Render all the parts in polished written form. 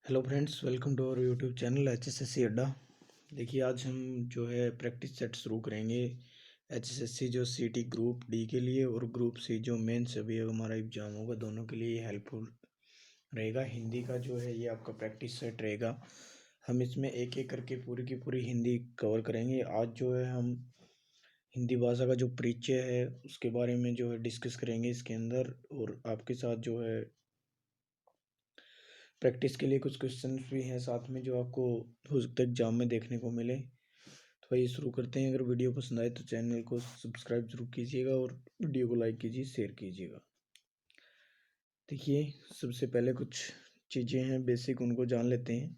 Hello friends, welcome to our YouTube channel HSSC Adda. देखिए, आज हम जो है प्रैक्टिस सेट शुरू करेंगे HSSC जो CT ग्रुप डी के लिए और ग्रुप सी जो मेंस अभी हमारा एग्जाम होगा, दोनों के लिए हेल्पफुल रहेगा। हिंदी का जो है ये आपका प्रैक्टिस सेट रहेगा। हम इसमें एक एक करके पूरी की पूरी हिंदी कवर करेंगे। आज जो है हम हिंदी भाषा का जो परिचय है उसके बारे में जो है डिस्कस करेंगे इसके अंदर, और आपके साथ जो है प्रैक्टिस के लिए कुछ क्वेश्चन भी हैं साथ में जो आपको हो सकता है एग्जाम में देखने को मिले। तो आइए शुरू करते हैं। अगर वीडियो पसंद आए तो चैनल को सब्सक्राइब जरूर कीजिएगा और वीडियो को लाइक कीजिए, शेयर कीजिएगा। देखिए, सबसे पहले कुछ चीज़ें हैं बेसिक, उनको जान लेते हैं।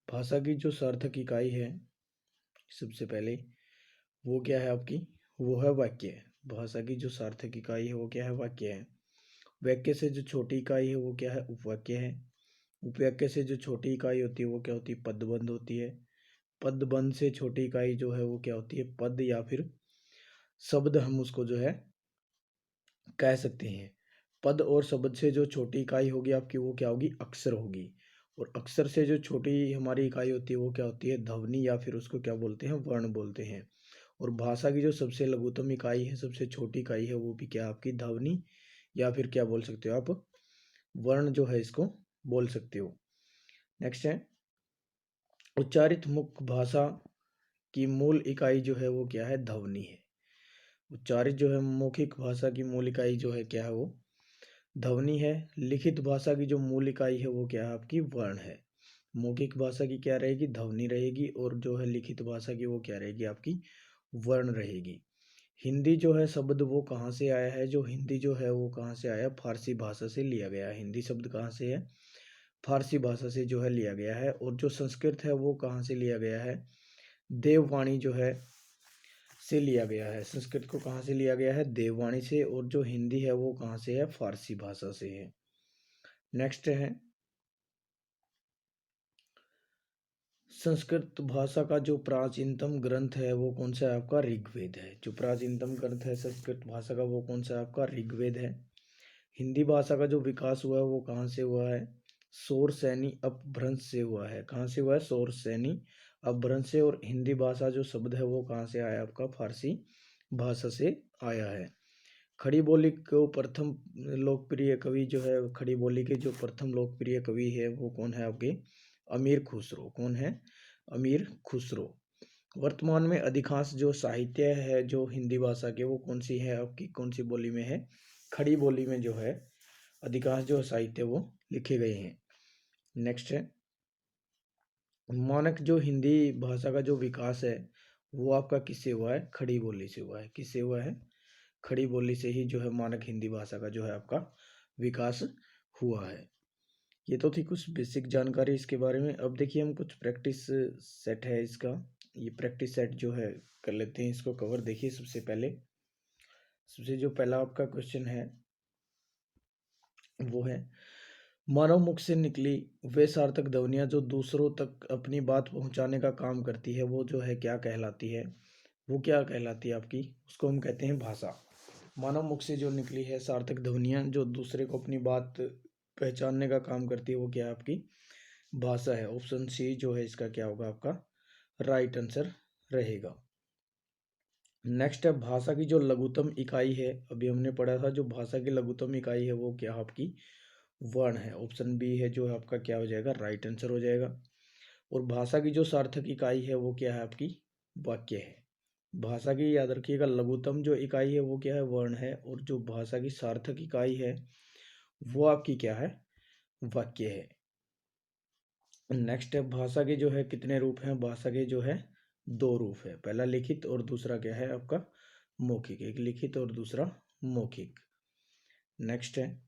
भाषा की जो सार्थक इकाई है सबसे पहले वो क्या है आपकी, वो है वाक्य। भाषा की जो सार्थक इकाई है वो क्या है, वाक्य है। वाक्य से जो छोटी इकाई है वो क्या है, उपवाक्य है। उपवाक्य से जो छोटी इकाई होती है वो क्या होती है, पदबंध होती है। पदबंध से छोटी इकाई जो है वो क्या होती है, पद या फिर शब्द, हम उसको जो है कह सकते हैं। पद और शब्द से जो छोटी इकाई होगी आपकी वो क्या होगी, अक्षर होगी। और अक्षर से जो छोटी हमारी इकाई होती है वो क्या होती है, ध्वनि, या फिर उसको क्या बोलते हैं, वर्ण बोलते हैं। और भाषा की जो सबसे लघुतम इकाई है, सबसे छोटी इकाई है, वो भी क्या आपकी ध्वनि, या फिर क्या बोल सकते हो आप, वर्ण जो है इसको बोल सकते हो। नेक्स्ट है, उच्चारित मुख्य भाषा की मूल इकाई जो है वो क्या है, ध्वनि है। उच्चारित जो है मौखिक भाषा की मूल इकाई जो है क्या है, वो ध्वनि है। लिखित भाषा की जो मूल इकाई है वो क्या है आपकी, वर्ण है। मौखिक भाषा की क्या रहेगी, ध्वनि रहेगी, और जो है लिखित भाषा की वो क्या रहेगी आपकी, वर्ण रहेगी। हिंदी जो है शब्द वो कहाँ से आया है, जो हिंदी जो है वो कहाँ से आया, फारसी भाषा से लिया गया है। हिंदी शब्द कहाँ से है, फारसी भाषा से जो है लिया गया है। और जो संस्कृत है वो कहाँ से लिया गया है, देववाणी जो है से लिया गया है। संस्कृत को कहाँ से लिया गया है, देववाणी से। और जो हिंदी है वो कहाँ से है, फारसी भाषा से है। नेक्स्ट है, संस्कृत भाषा का जो प्राचीनतम ग्रंथ है वो कौन सा है आपका, ऋग्वेद है। जो प्राचीनतम ग्रंथ है संस्कृत भाषा का वो कौन सा है आपका, ऋग्वेद है। हिंदी भाषा का जो विकास हुआ है वो कहाँ से हुआ है, सौर सैनी अपभ्रंश से हुआ है। कहाँ से हुआ है, सौर सैनी अपभ्रंश से। और हिंदी भाषा जो शब्द है वो कहाँ से आया आपका, फारसी भाषा से आया है। खड़ी बोली को प्रथम लोकप्रिय कवि जो है, खड़ी बोली के जो प्रथम लोकप्रिय कवि है वो कौन है आपके, अमीर खुसरो। कौन है, अमीर खुसरो। वर्तमान में अधिकांश जो साहित्य है जो हिंदी भाषा के वो कौन सी है आपकी, कौन सी बोली में है, खड़ी बोली में जो है अधिकांश जो साहित्य वो लिखे गए हैं। नेक्स्ट है, मानक जो हिंदी भाषा का जो विकास है वो आपका किससे हुआ है, खड़ी बोली से हुआ है। किससे हुआ है, खड़ी बोली से ही जो है मानक हिंदी भाषा का जो है आपका विकास हुआ है। ये तो थी कुछ बेसिक जानकारी इसके बारे में। अब देखिए, हम कुछ प्रैक्टिस सेट है इसका, ये प्रैक्टिस सेट जो है कर लेते हैं इसको कवर। देखिए, सबसे जो पहला आपका क्वेश्चन है वो है, मानव मुख से निकली वे सार्थक ध्वनियाँ जो दूसरों तक अपनी बात पहुंचाने का काम करती है वो जो है क्या कहलाती है, वो क्या कहलाती है आपकी, उसको हम कहते हैं भाषा। मानव मुख से जो निकली है सार्थक ध्वनियाँ जो दूसरे को अपनी बात पहचानने का काम करती है वो क्या है आपकी, भाषा है। ऑप्शन सी जो है इसका क्या होगा आपका राइट आंसर रहेगा। नेक्स्ट है, भाषा की जो लघुतम इकाई है, अभी हमने पढ़ा था जो भाषा की लघुतम इकाई है वो क्या है आपकी, वर्ण है। ऑप्शन बी है जो है आपका क्या हो जाएगा, राइट आंसर हो जाएगा। और भाषा की जो सार्थक इकाई है वो क्या है आपकी, वाक्य है। भाषा की याद रखिएगा लघुतम जो इकाई है वो क्या है, वर्ण है। और जो भाषा की सार्थक इकाई है वो आपकी क्या है, वाक्य है। नेक्स्ट है, भाषा के जो है कितने रूप हैं, भाषा के जो है दो रूप है। पहला लिखित और दूसरा क्या है आपका मौखिक। एक लिखित और दूसरा मौखिक। नेक्स्ट है,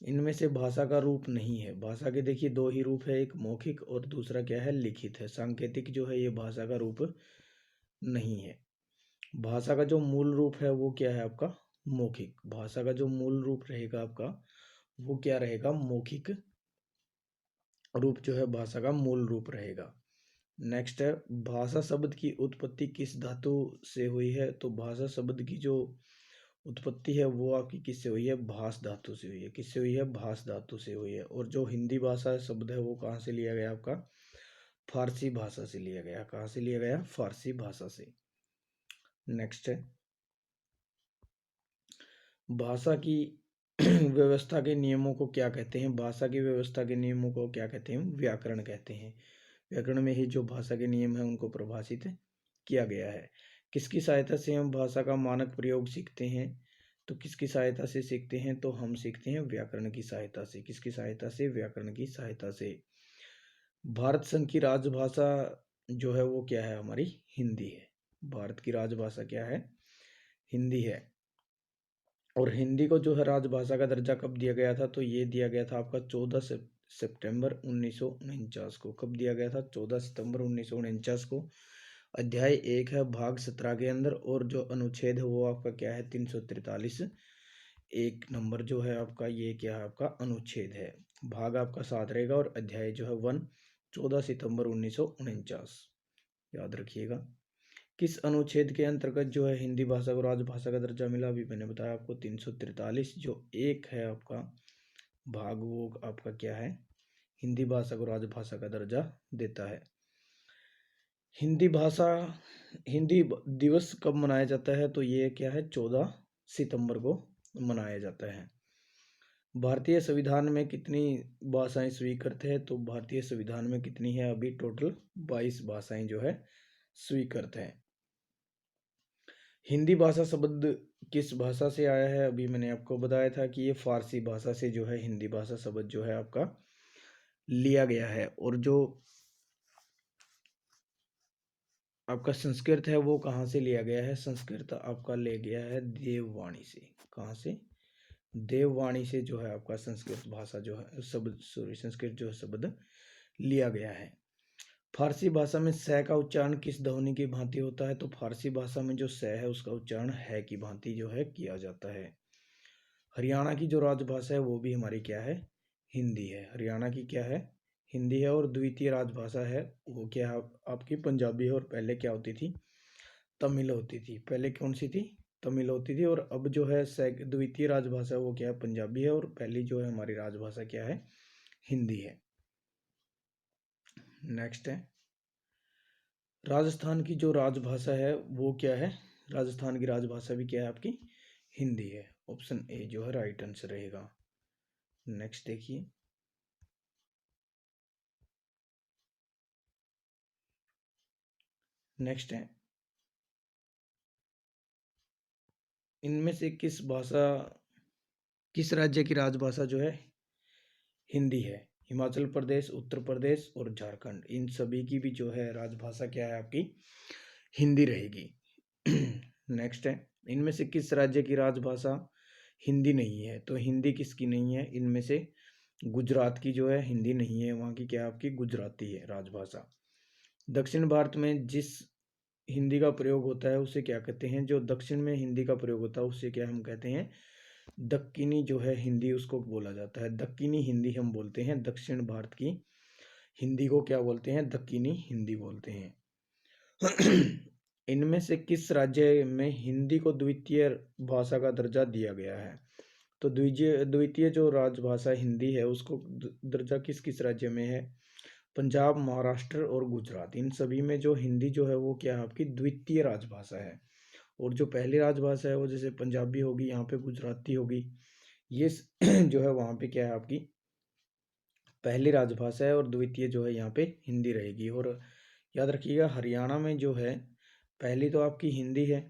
इनमें से भाषा का रूप नहीं है। भाषा के देखिए दो ही रूप है, एक मौखिक और दूसरा क्या है, लिखित है। सांकेतिक जो है ये भाषा का रूप नहीं है। भाषा का जो मूल रूप है वो क्या है आपका, मौखिक। भाषा का जो मूल रूप रहेगा आपका वो क्या रहेगा, मौखिक रूप जो है भाषा का मूल रूप रहेगा। नेक्स्ट है, भाषा शब्द की उत्पत्ति किस धातु से हुई है, तो भाषा शब्द की जो उत्पत्ति है वो आपकी किससे हुई है? भास धातु से हुई है। किससे हुई है? भास धातु से हुई है। और जो हिंदी भाषा शब्द है वो कहाँ से लिया गया आपका? फारसी भाषा से लिया गया। कहाँ से लिया गया? फारसी भाषा से। नेक्स्ट है, भाषा की व्यवस्था के नियमों को क्या कहते हैं? भाषा की व्यवस्था के नियमों को क्या कहते हैं? व्याकरण कहते हैं। व्याकरण में ही जो भाषा के नियम है उनको परिभाषित किया गया है। किसकी सहायता से हम भाषा का मानक प्रयोग सीखते हैं? तो किसकी सहायता से सीखते हैं? तो हम सीखते हैं व्याकरण की सहायता से। किसकी सहायता से? व्याकरण की सहायता से। भारत संघ की राजभाषा जो है वो क्या है? हमारी हिंदी है। भारत की राजभाषा क्या है? हिंदी है। और हिंदी को जो है राजभाषा का दर्जा कब दिया गया था? तो ये दिया गया था आपका 14 सितंबर 1949 को। कब दिया गया था? 14 सितंबर 1949 को। अध्याय 1 है भाग 17 के अंदर, और जो अनुच्छेद है वो आपका क्या है? 343। 1 नंबर जो है आपका ये क्या है? आपका अनुच्छेद है। भाग आपका 7 रहेगा और अध्याय जो है 1 14 सितंबर 1949, याद रखिएगा। किस अनुच्छेद के अंतर्गत जो है हिंदी भाषा को राजभाषा का दर्जा मिला? अभी मैंने बताया आपको 343। जो 1 है आपका भाग वो आपका क्या है? हिंदी भाषा को राजभाषा का दर्जा देता है। हिंदी दिवस कब मनाया जाता है? तो ये क्या है? 14 सितंबर को मनाया जाता है। भारतीय संविधान में कितनी भाषाएं स्वीकृत है? तो भारतीय संविधान में कितनी है? अभी टोटल 22 भाषाएं जो है स्वीकृत है। हिंदी भाषा शब्द किस भाषा से आया है? अभी मैंने आपको बताया था कि ये फारसी भाषा से जो है हिंदी भाषा शब्द जो है आपका लिया गया है। और जो आपका संस्कृत है वो कहाँ से लिया गया है? संस्कृत आपका ले गया है देववाणी से। कहाँ से? देववाणी से जो है आपका संस्कृत भाषा जो है शब्द संस्कृत जो शब्द लिया गया है। फारसी भाषा में स का उच्चारण किस ध्वनि की भांति होता है? तो फारसी भाषा में जो स है उसका उच्चारण है की भांति जो है किया जाता है। हरियाणा की जो राजभाषा है वो भी हमारी क्या है? हिंदी है। हरियाणा की क्या है? हिंदी है। और द्वितीय राजभाषा है वो क्या है? आपकी पंजाबी है। और पहले क्या होती थी? तमिल होती थी। पहले कौन सी थी? तमिल होती थी। और अब जो है द्वितीय राजभाषा वो क्या है? पंजाबी है। और पहली जो है हमारी राजभाषा क्या है? हिंदी है। नेक्स्ट है, राजस्थान की जो राजभाषा है वो क्या है? राजस्थान की राजभाषा भी क्या है आपकी? हिंदी है। ऑप्शन ए जो है राइट आंसर रहेगा। नेक्स्ट देखिए, नेक्स्ट है, इनमें से किस राज्य की राजभाषा जो है हिंदी है? हिमाचल प्रदेश, उत्तर प्रदेश और झारखंड, इन सभी की भी जो है राजभाषा क्या है आपकी? हिंदी रहेगी। नेक्स्ट है, इनमें से किस राज्य की राजभाषा हिंदी नहीं है? तो हिंदी किसकी नहीं है? इनमें से गुजरात की जो है हिंदी नहीं है, वहाँ की क्या है आपकी? गुजराती है राजभाषा। दक्षिण भारत में जिस हिंदी का प्रयोग होता है उसे क्या कहते हैं? जो दक्षिण में हिंदी का प्रयोग होता है उससे क्या हम कहते हैं? दक्कनी जो है हिंदी उसको बोला जाता है। दक्कनी हिंदी हम बोलते हैं। दक्षिण भारत की हिंदी को क्या बोलते हैं? दक्कनी हिंदी बोलते हैं। इनमें से किस राज्य में हिंदी को द्वितीय भाषा का दर्जा दिया गया है? तो द्वितीय जो राजभाषा हिंदी है उसको दर्जा किस किस राज्य में है? पंजाब, महाराष्ट्र और गुजरात, इन सभी में जो हिंदी जो है वो क्या है आपकी? द्वितीय राजभाषा है। और जो पहली राजभाषा है वो जैसे पंजाबी होगी, यहाँ पे गुजराती होगी, ये जो है वहाँ पे क्या है आपकी? पहली राजभाषा है। और द्वितीय जो है यहाँ पे हिंदी रहेगी। और याद रखिएगा हरियाणा में जो है पहली तो आपकी हिंदी है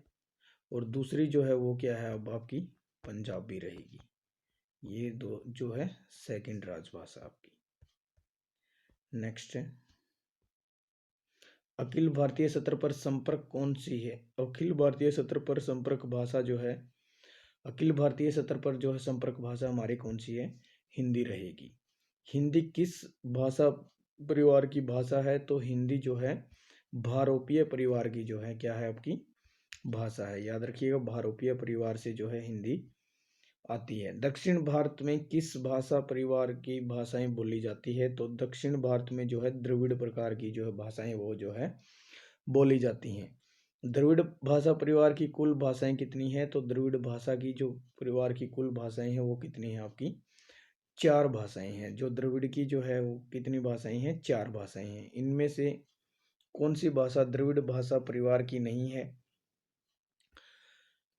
और दूसरी जो है वो क्या है अब आपकी? पंजाबी रहेगी। ये दो जो है सेकंड राजभाषा आपकी। नेक्स्ट है, अखिल भारतीय सत्र पर संपर्क कौन सी है? अखिल भारतीय सत्र पर संपर्क भाषा जो है, अखिल भारतीय सत्र पर जो है संपर्क भाषा हमारी कौन सी है? हिंदी रहेगी। हिंदी किस भाषा परिवार की भाषा है? तो हिंदी जो है भारोपीय परिवार की जो है क्या है आपकी? भाषा है। याद रखिएगा भारोपीय परिवार से जो है हिंदी आती है। दक्षिण भारत में किस भाषा परिवार की भाषाएं बोली जाती है? तो दक्षिण भारत में जो है द्रविड़ प्रकार की जो है भाषाएं वो जो है बोली जाती हैं। द्रविड़ भाषा परिवार की कुल भाषाएं कितनी हैं? तो द्रविड़ भाषा की जो परिवार की कुल भाषाएं हैं वो कितनी हैं आपकी? 4 भाषाएं हैं। जो द्रविड़ की जो है वो कितनी भाषाएं हैं? 4 भाषाएं हैं। इनमें से कौन सी भाषा द्रविड़ भाषा परिवार की नहीं है?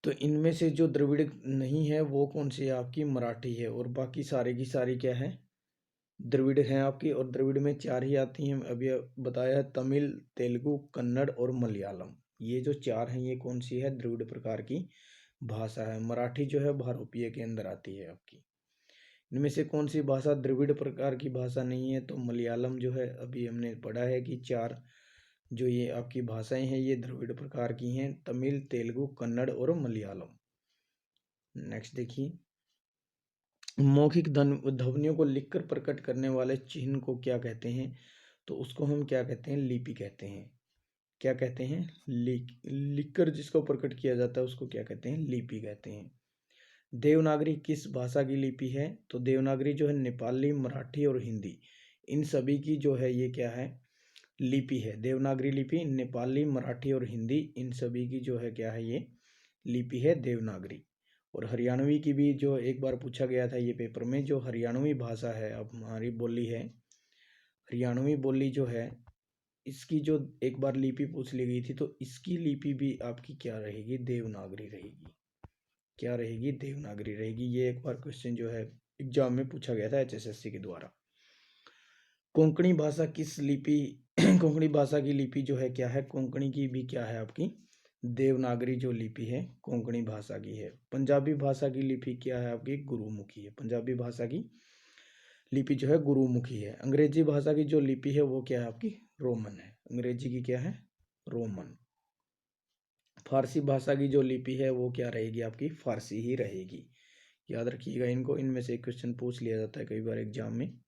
तो इनमें से जो द्रविड़ नहीं है वो कौन सी है आपकी? मराठी है। और बाकी सारे की सारी क्या है? द्रविड़ हैं आपकी। और द्रविड़ में 4 ही आती हैं, अभी बताया है, तमिल, तेलुगु, कन्नड़ और मलयालम। ये जो 4 हैं ये कौन सी है? द्रविड़ प्रकार की भाषा है। मराठी जो है भारोपीय के अंदर आती है आपकी। इनमें से कौन सी भाषा द्रविड़ प्रकार की भाषा नहीं है? तो मलयालम जो है, अभी हमने पढ़ा है कि 4 जो ये आपकी भाषाएं हैं ये द्रविड़ प्रकार की हैं, तमिल, तेलुगु, कन्नड़ और मलयालम। नेक्स्ट देखिए, मौखिक ध्वनियों को लिखकर प्रकट करने वाले चिन्ह को क्या कहते हैं? तो उसको हम क्या कहते हैं? लिपि कहते हैं। क्या कहते हैं? लिखकर जिसको प्रकट किया जाता है उसको क्या कहते हैं? लिपि कहते हैं। देवनागरी किस भाषा की लिपि है? तो देवनागरी जो है नेपाली, मराठी और हिंदी, इन सभी की जो है ये क्या है? लिपि है। देवनागरी लिपि नेपाली, मराठी और हिंदी, इन सभी की जो है क्या है? ये लिपि है देवनागरी। और हरियाणवी की भी जो एक बार पूछा गया था ये पेपर में, जो हरियाणवी भाषा है अब हमारी बोली है, हरियाणवी बोली जो है, इसकी जो एक बार लिपि पूछ ली गई थी, तो इसकी लिपि भी आपकी क्या रहेगी? देवनागरी रहेगी। क्या रहेगी? देवनागरी रहेगी। ये एक बार क्वेश्चन जो है एग्जाम में पूछा गया था एचएसएससी के द्वारा। कोंकणी भाषा किस लिपि कोंकणी भाषा की लिपि जो है क्या है? कोंकणी की भी क्या है आपकी? देवनागरी जो लिपि है कोंकणी भाषा की है। पंजाबी भाषा की लिपि क्या है आपकी? गुरुमुखी है। पंजाबी भाषा की लिपि जो है गुरुमुखी है। अंग्रेजी भाषा की जो लिपि है वो क्या है आपकी? रोमन है। अंग्रेजी की क्या है? रोमन। फारसी भाषा की जो लिपि है वो क्या रहेगी आपकी? फारसी ही रहेगी। याद रखिएगा इनको, इनमें से एक क्वेश्चन पूछ लिया जाता है कई बार एग्जाम में।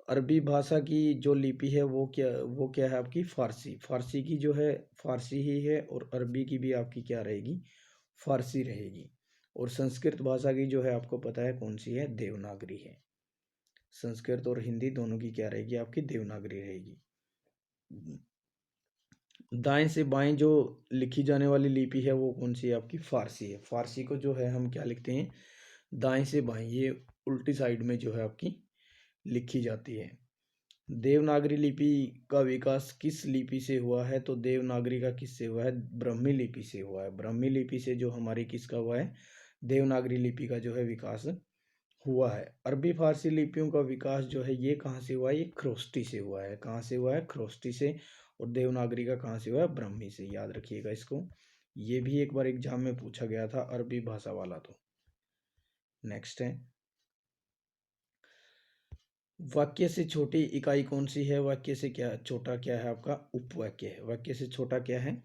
अरबी भाषा की जो लिपि है वो क्या है आपकी? फारसी। फारसी की जो है फारसी ही है, और अरबी की भी आपकी क्या रहेगी? फारसी रहेगी। और संस्कृत भाषा की जो है आपको पता है कौन सी है? देवनागरी है। संस्कृत और हिंदी दोनों की क्या रहेगी आपकी? देवनागरी रहेगी। दाएं से बाएं जो लिखी जाने वाली लिपि है वो कौन सी है आपकी? फारसी है। फारसी को जो है हम क्या लिखते हैं? दाएं से बाएं, ये उल्टी साइड में जो है आपकी लिखी जाती है। देवनागरी लिपि का विकास किस लिपि से हुआ है? तो देवनागरी का किससे हुआ है? ब्राह्मी लिपि से हुआ है। ब्राह्मी लिपि से जो हमारी किसका हुआ है? देवनागरी लिपि का जो है विकास हुआ है। अरबी फारसी लिपियों का विकास जो है ये कहाँ से हुआ है? ये खरोष्टी से हुआ है। कहाँ से हुआ है? खरोष्टी से। और देवनागरी का कहाँ से हुआ है? ब्राह्मी से। याद रखिएगा इसको, ये भी एक बार एग्जाम में पूछा गया था अरबी भाषा वाला। तो नेक्स्ट है, वाक्य से छोटी इकाई कौन सी है? वाक्य से क्या छोटा क्या है आपका? उपवाक्य है। वाक्य से छोटा क्या है?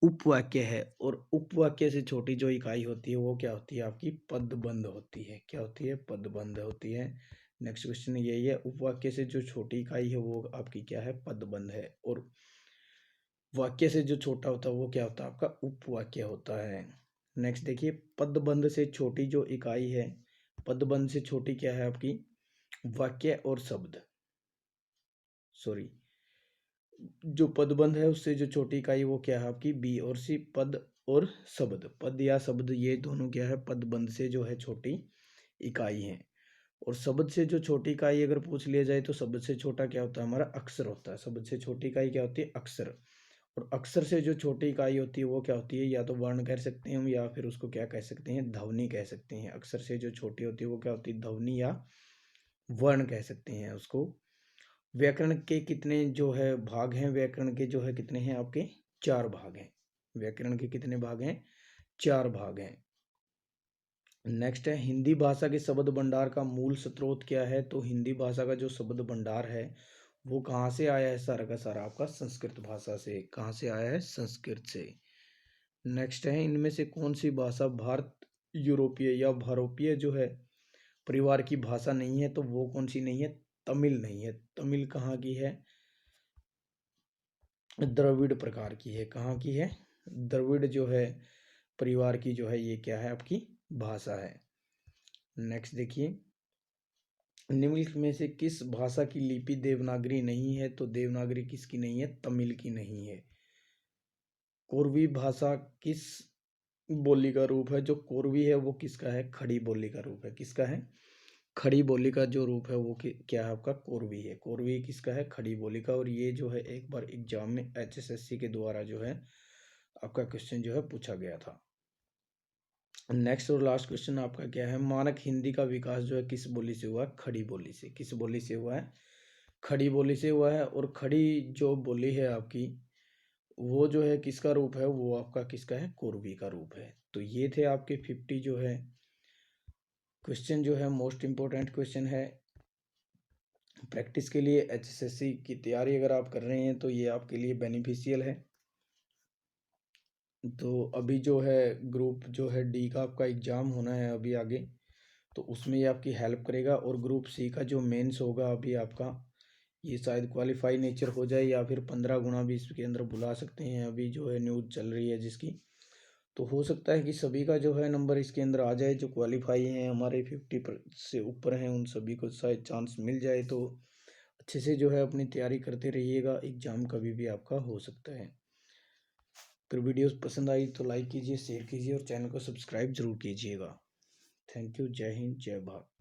उपवाक्य है। और उपवाक्य से छोटी जो इकाई होती है वो क्या होती है आपकी? पदबंध होती है। क्या होती है? पदबंध होती है। नेक्स्ट क्वेश्चन यही है, उपवाक्य से जो छोटी इकाई है वो आपकी क्या है? पदबंध है। और वाक्य से जो छोटा होता है वो क्या होता है आपका? उपवाक्य होता है। नेक्स्ट देखिए, पदबंध से छोटी जो इकाई है, पदबंध से छोटी क्या है आपकी? वाक्य और शब्द, सॉरी, जो पदबंध है उससे जो छोटी इकाई वो क्या है आपकी? बी और सी। पद और शब्द, पद या शब्द ये दोनों क्या है? पदबंध से जो है छोटी इकाई है। और शब्द से जो छोटी इकाई अगर पूछ लिया जाए तो शब्द से छोटा क्या होता है हमारा? अक्षर होता है। शब्द से छोटी इकाई क्या होती है? अक्षर। और अक्षर से जो छोटी इकाई होती है वो क्या होती है? या तो वर्ण कह सकते हैं हम, या फिर उसको क्या कह सकते हैं? ध्वनि कह सकते हैं। अक्षर से जो छोटी होती है वो क्या होती है? ध्वनि या वर्ण कह सकते हैं उसको। व्याकरण के कितने जो है भाग हैं? व्याकरण के जो है कितने हैं आपके? 4 भाग हैं। व्याकरण के कितने भाग हैं? 4 भाग हैं। नेक्स्ट है, हिंदी भाषा के शब्द भंडार का मूल स्रोत क्या है? तो हिंदी भाषा का जो शब्द भंडार है वो कहाँ से आया है? सारा का सारा आपका संस्कृत भाषा से। कहाँ से आया है? संस्कृत से। नेक्स्ट है, इनमें से कौन सी भाषा भारत यूरोपीय या भारोपीय जो है परिवार की भाषा नहीं है? तो वो कौन सी नहीं है? तमिल नहीं है। तमिल कहाँ की है? द्रविड़ प्रकार की है। कहाँ की है? द्रविड़ जो है परिवार की जो है ये क्या है आपकी? भाषा है। नेक्स्ट देखिए, निम्नलिखित में से किस भाषा की लिपि देवनागरी नहीं है? तो देवनागरी किसकी नहीं है? तमिल की नहीं है। कोरवी भाषा किस बोली का रूप है? जो कोरवी है वो किसका है? खड़ी बोली का रूप है। किसका है? खड़ी बोली का जो रूप है वो क्या है आपका? कोरवी है। कोरवी किसका है? खड़ी बोली का। और ये जो है एक बार एग्जाम में HSSC के द्वारा जो है आपका क्वेश्चन जो है पूछा गया था। नेक्स्ट और लास्ट क्वेश्चन आपका क्या है? मानक हिंदी का विकास जो है किस बोली से हुआ? खड़ी बोली से। किस बोली से हुआ है? खड़ी बोली से हुआ है। और खड़ी जो बोली है आपकी वो जो है किसका रूप है? वो आपका किसका है? कोरवी का रूप है। तो ये थे आपके 50 जो है क्वेश्चन जो है मोस्ट इम्पोर्टेंट क्वेश्चन है प्रैक्टिस के लिए। HSSC की तैयारी अगर आप कर रहे हैं तो ये आपके लिए बेनिफिशियल है। तो अभी जो है ग्रुप जो है D का आपका एग्ज़ाम होना है अभी आगे, तो उसमें ये आपकी हेल्प करेगा। और ग्रुप C का जो मेंस होगा अभी आपका, ये शायद क्वालिफाई नेचर हो जाए या फिर 15 गुना भी इसके अंदर बुला सकते हैं। अभी जो है न्यूज़ चल रही है जिसकी, तो हो सकता है कि सभी का जो है नंबर इसके अंदर आ जाए। जो क्वालिफाई हैं हमारे 50 से ऊपर हैं उन सभी को शायद चांस मिल जाए। तो अच्छे से जो है अपनी तैयारी करते रहिएगा, एग्ज़ाम कभी भी आपका हो सकता है। अगर वीडियोस पसंद आई तो लाइक कीजिए, शेयर कीजिए और चैनल को सब्सक्राइब जरूर कीजिएगा। Thank you. जय हिंद, जय भारत।